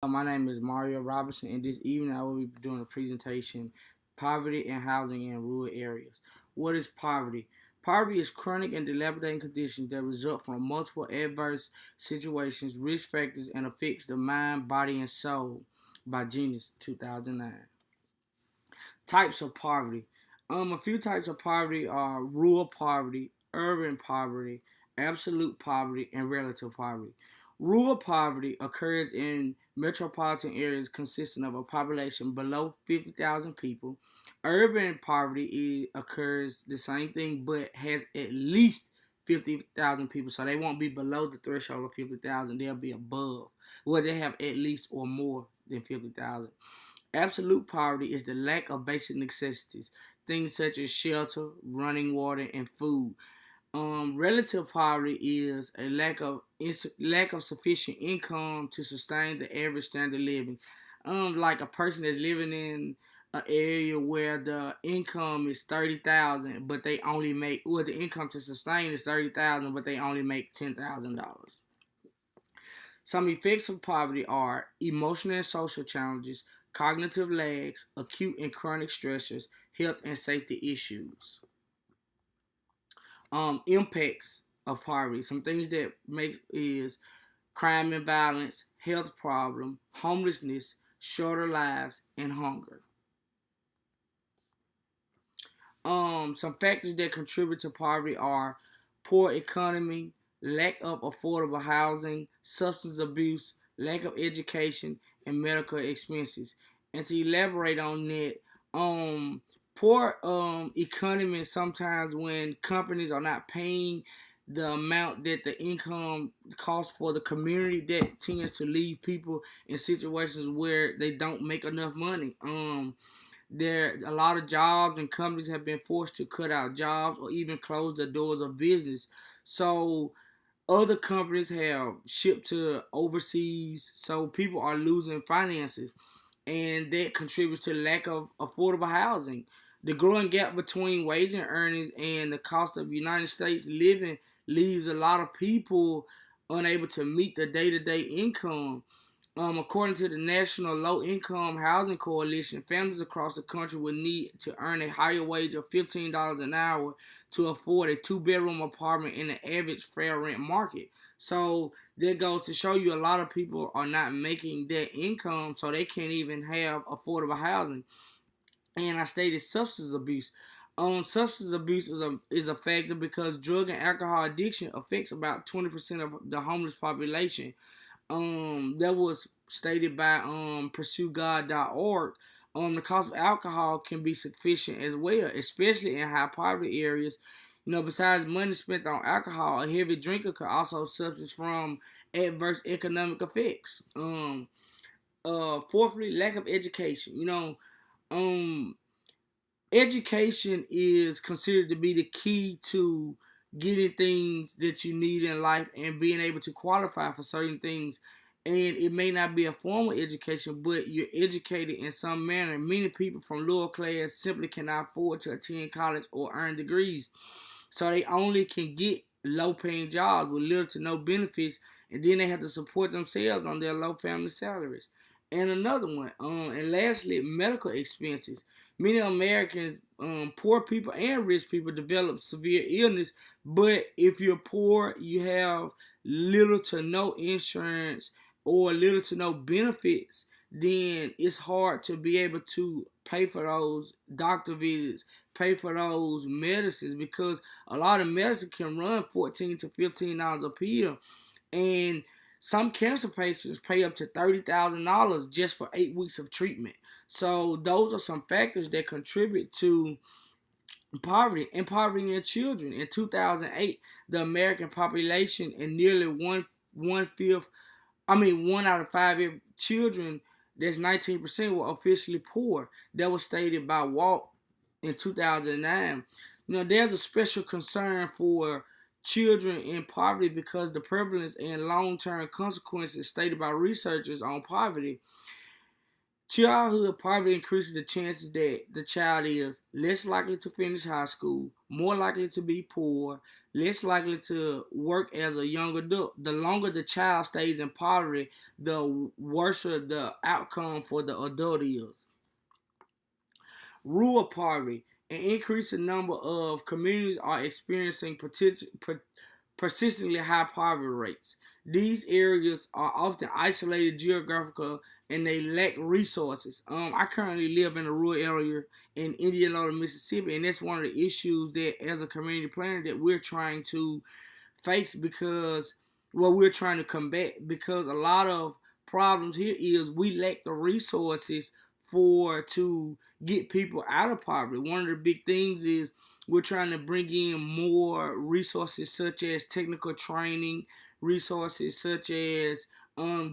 My name is Mario Robinson, and this evening I will be doing a presentation, Poverty and Housing in Rural Areas. What is poverty? Poverty is chronic and debilitating conditions that result from multiple adverse situations, risk factors, and affects the mind, body, and soul by Genius 2009. Types of poverty. A few types of poverty are rural poverty, urban poverty, absolute poverty, and relative poverty. Rural poverty occurs in metropolitan areas consisting of a population below 50,000 people. Urban poverty occurs the same thing but has at least 50,000 people. So they won't be below the threshold of 50,000, they'll be above. Well, they have at least or more than 50,000. Absolute poverty is the lack of basic necessities, things such as shelter, running water, and food. Relative poverty is a lack of sufficient income to sustain the average standard of living. Like a person that's living in an area where the income is 30,000, but they only make the income to sustain is 30,000, but they only make $10,000. Some effects of poverty are emotional and social challenges, cognitive lags, acute and chronic stressors, health and safety issues. Impacts of poverty. Some things that make is crime and violence, health problem, homelessness, shorter lives, and hunger. Some factors that contribute to poverty are poor economy, lack of affordable housing, substance abuse, lack of education, and medical expenses. And to elaborate on that, poor economy sometimes when companies are not paying the amount that the income costs for the community, that tends to leave people in situations where they don't make enough money. There a lot of jobs and companies have been forced to cut out jobs or even close the doors of business. So other companies have shipped to overseas, so people are losing finances, and that contributes to the lack of affordable housing. The growing gap between wage and earnings and the cost of United States living leaves a lot of people unable to meet the day-to-day income. According to the National Low Income Housing Coalition, families across the country would need to earn a higher wage of $15 an hour to afford a two-bedroom apartment in the average fair rent market. So that goes to show you a lot of people are not making that income, so they can't even have affordable housing. And I stated substance abuse. Substance abuse is a factor because drug and alcohol addiction affects about 20% of the homeless population. That was stated by PursueGod.org. The cost of alcohol can be sufficient as well, especially in high poverty areas. Besides money spent on alcohol, a heavy drinker could also suffer from adverse economic effects. Fourthly, lack of education. Um, Education is considered to be the key to getting things that you need in life and being able to qualify for certain things. And it may not be a formal education, but you're educated in some manner. Many people from lower class simply cannot afford to attend college or earn degrees, so they only can get low paying jobs with little to no benefits, and then they have to support themselves on their low family salaries. And another one, and lastly, medical expenses. Many Americans, poor people and rich people, develop severe illness, but if you're poor, you have little to no insurance or little to no benefits, then it's hard to be able to pay for those doctor visits, pay for those medicines, because a lot of medicine can run $14 to $15 a pill, and some cancer patients pay up to $30,000 just for 8 weeks of treatment. So those are some factors that contribute to poverty and poverty in children. In 2008, the American population and nearly one out of five children, that's 19%, were officially poor. That was stated by Walt in 2009. There's a special concern for children in poverty because the prevalence and long-term consequences stated by researchers on poverty. Childhood poverty increases the chances that the child is less likely to finish high school, more likely to be poor, less likely to work as a young adult. The longer the child stays in poverty, the worse the outcome for the adult is. Rural poverty. An increasing number of communities are experiencing persistently high poverty rates. These areas are often isolated geographical and they lack resources. I currently live in a rural area in Indianola, Mississippi, and that's one of the issues that, as a community planner, that we're trying to face because, well, we're trying to combat because a lot of problems here is we lack the resources for to get people out of poverty. One of the big things is we're trying to bring in more resources such as technical training, resources such as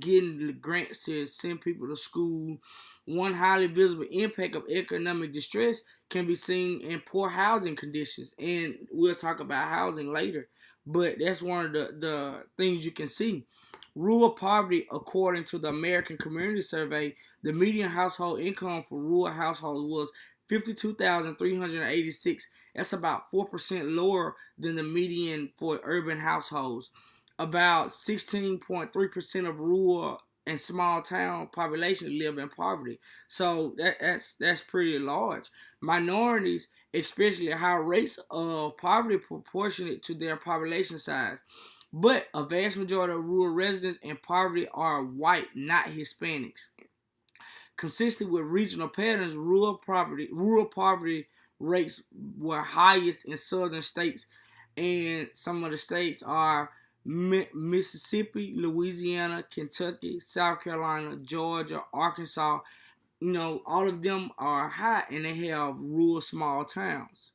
getting grants to send people to school. One highly visible impact of economic distress can be seen in poor housing conditions, and we'll talk about housing later. But that's one of the things you can see. Rural poverty, according to the American Community Survey, the median household income for rural households was 52,386. That's about 4% lower than the median for urban households. About 16.3% of rural and small town population live in poverty. So that's pretty large. Minorities, especially high rates of poverty proportionate to their population size. But a vast majority of rural residents in poverty are white, not Hispanics. Consistent with regional patterns, rural poverty rates were highest in southern states, and some of the states are Mississippi, Louisiana, Kentucky, South Carolina, Georgia, Arkansas. All of them are high, and they have rural small towns.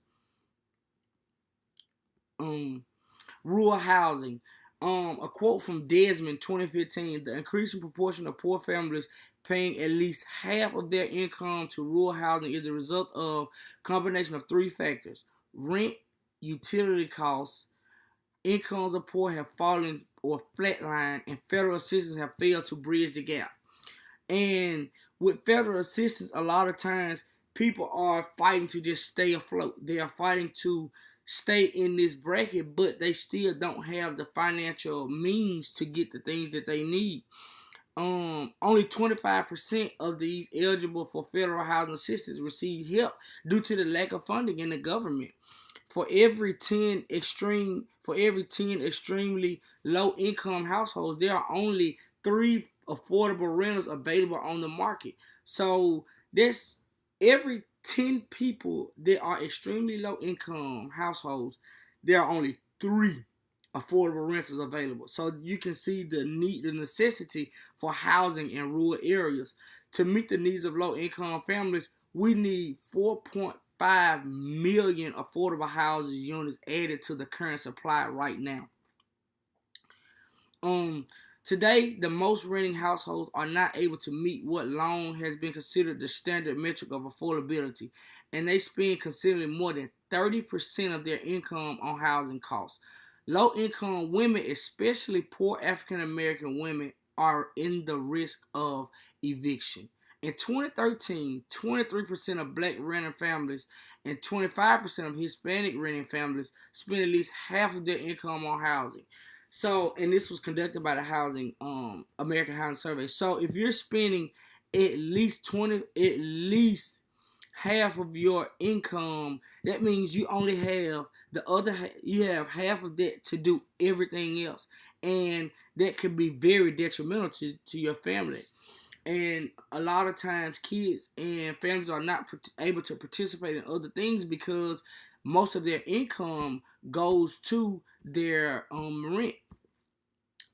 Rural housing. A quote from Desmond 2015: the increasing proportion of poor families paying at least half of their income to rural housing is the result of a combination of three factors: rent, utility costs, incomes of poor have fallen or flatlined, and federal assistance have failed to bridge the gap. And with federal assistance, a lot of times people are fighting to just stay afloat. They are fighting to stay in this bracket, but they still don't have the financial means to get the things that they need. Only 25% of these eligible for federal housing assistance receive help due to the lack of funding in the government. For every 10 extremely low income households, there are only 3 affordable rentals available on the market. So that's every 10 people that are extremely low income households, there are only 3 affordable rentals available. So you can see the necessity for housing in rural areas. To meet the needs of low income families, we need 4.5 million affordable housing units added to the current supply right now. Today, the most renting households are not able to meet what long has been considered the standard metric of affordability, and they spend considerably more than 30% of their income on housing costs. Low-income women, especially poor African American women, are in the risk of eviction. In 2013, 23% of black renting families and 25% of Hispanic renting families spend at least half of their income on housing. So, and this was conducted by the American Housing Survey. So, if you're spending at least half of your income, that means you only have you have half of that to do everything else, and that can be very detrimental to your family. And a lot of times, kids and families are not able to participate in other things because most of their income goes to their rent.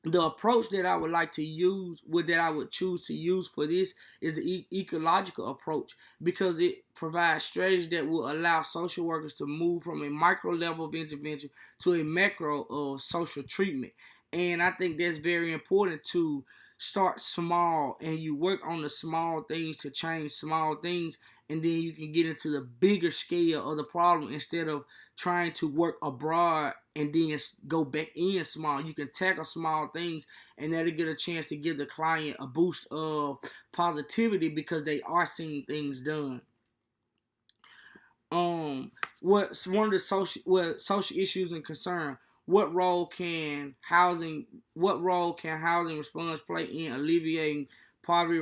The approach that I would like to use, that I would choose to use for this, is the ecological approach, because it provides strategies that will allow social workers to move from a micro level of intervention to a macro of social treatment. And I think that's very important, to start small and you work on the small things to change small things, and then you can get into the bigger scale of the problem instead of trying to work abroad and then go back in small. You can tackle small things, and that'll get a chance to give the client a boost of positivity because they are seeing things done. What's one of the social issues and concern? what role can housing response play in alleviating poverty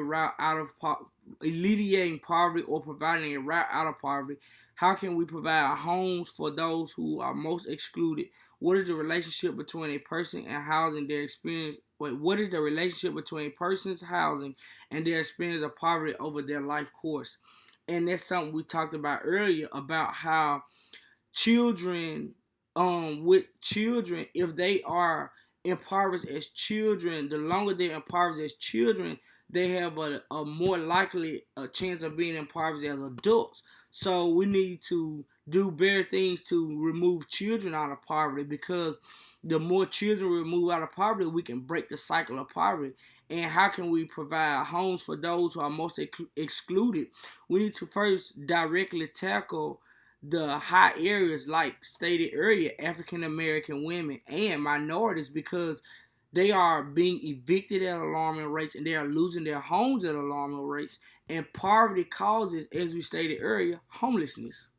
or providing a route out of poverty? How can we provide homes for those who are most excluded? What is the relationship between a person and housing their experience? What is the relationship between a person's housing and their experience of poverty over their life course? And that's something we talked about earlier about how children, with children, if they are impoverished as children, the longer they're impoverished as children, they have a more likely a chance of being impoverished as adults. So we need to do better things to remove children out of poverty, because the more children we remove out of poverty, we can break the cycle of poverty. And how can we provide homes for those who are most excluded? We need to first directly tackle the high areas, like stated earlier, African American women and minorities, because they are being evicted at alarming rates and they are losing their homes at alarming rates. And poverty causes, as we stated earlier, homelessness.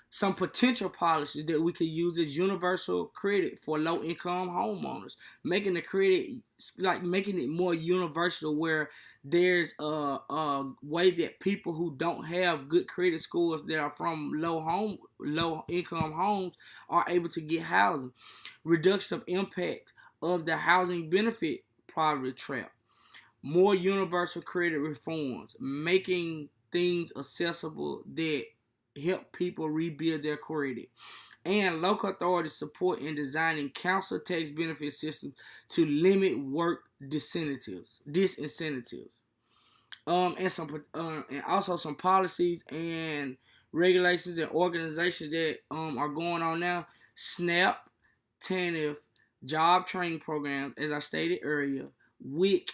Some potential policies that we could use is universal credit for low income homeowners, making the credit, like making it more universal, where there's a way that people who don't have good credit scores that are from low income homes are able to get housing. Reduction of impact of the housing benefit poverty trap. More universal credit reforms, making things accessible that help people rebuild their credit. And local authorities support in designing council tax benefit systems to limit work disincentives. And also some policies and regulations and organizations that are going on now. SNAP, TANF, job training programs, as I stated earlier, WIC,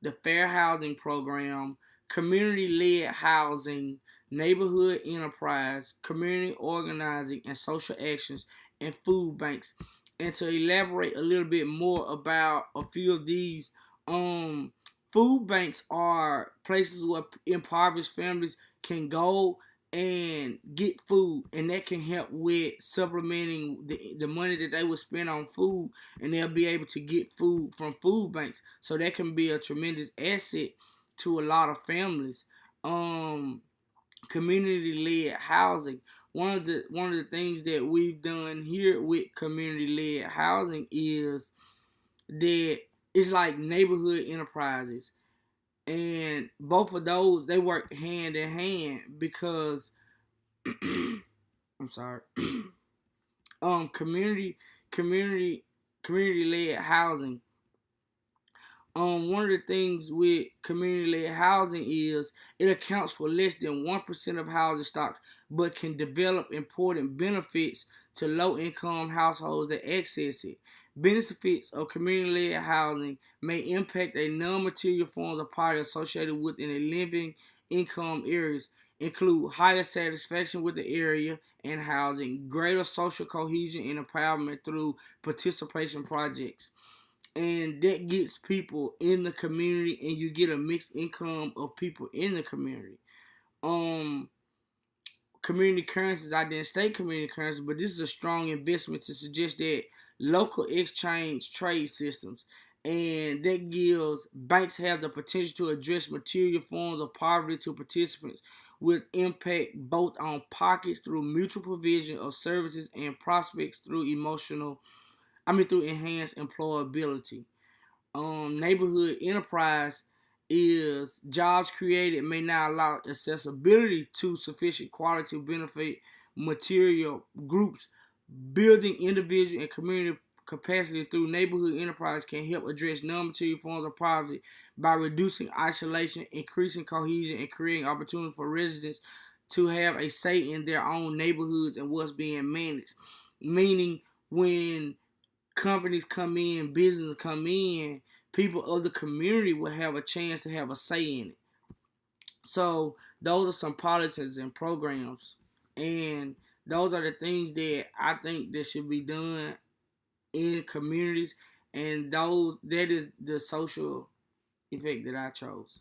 the Fair Housing Program, community-led housing, neighborhood enterprise, community organizing and social actions, and food banks. And to elaborate a little bit more about a few of these, food banks are places where impoverished families can go and get food, and that can help with supplementing the money that they would spend on food, and they'll be able to get food from food banks. So that can be a tremendous asset to a lot of families. Community-led housing. One of the things that we've done here with community-led housing is that it's like neighborhood enterprises, and both of those, they work hand in hand, because I'm sorry. Community community community led housing. One of the things with community-led housing is it accounts for less than 1% of housing stocks, but can develop important benefits to low-income households that access it. Benefits of community-led housing may impact a non-material forms of poverty associated with in a living income areas, include higher satisfaction with the area and housing, greater social cohesion and empowerment through participation projects, and that gets people in the community, and you get a mixed income of people in the community. Um, Community currencies, I didn't state community currencies, but this is a strong investment to suggest that local exchange trade systems, and that gives banks have the potential to address material forms of poverty to participants with impact both on pockets through mutual provision of services and prospects through enhanced employability. Neighborhood enterprise is jobs created may not allow accessibility to sufficient quality benefit material groups. Building individual and community capacity through neighborhood enterprise can help address non-material forms of poverty by reducing isolation, increasing cohesion, and creating opportunity for residents to have a say in their own neighborhoods and what's being managed. Meaning, when companies come in, businesses come in, people of the community will have a chance to have a say in it. So those are some policies and programs, and those are the things that I think that should be done in communities, and that is the social effect that I chose.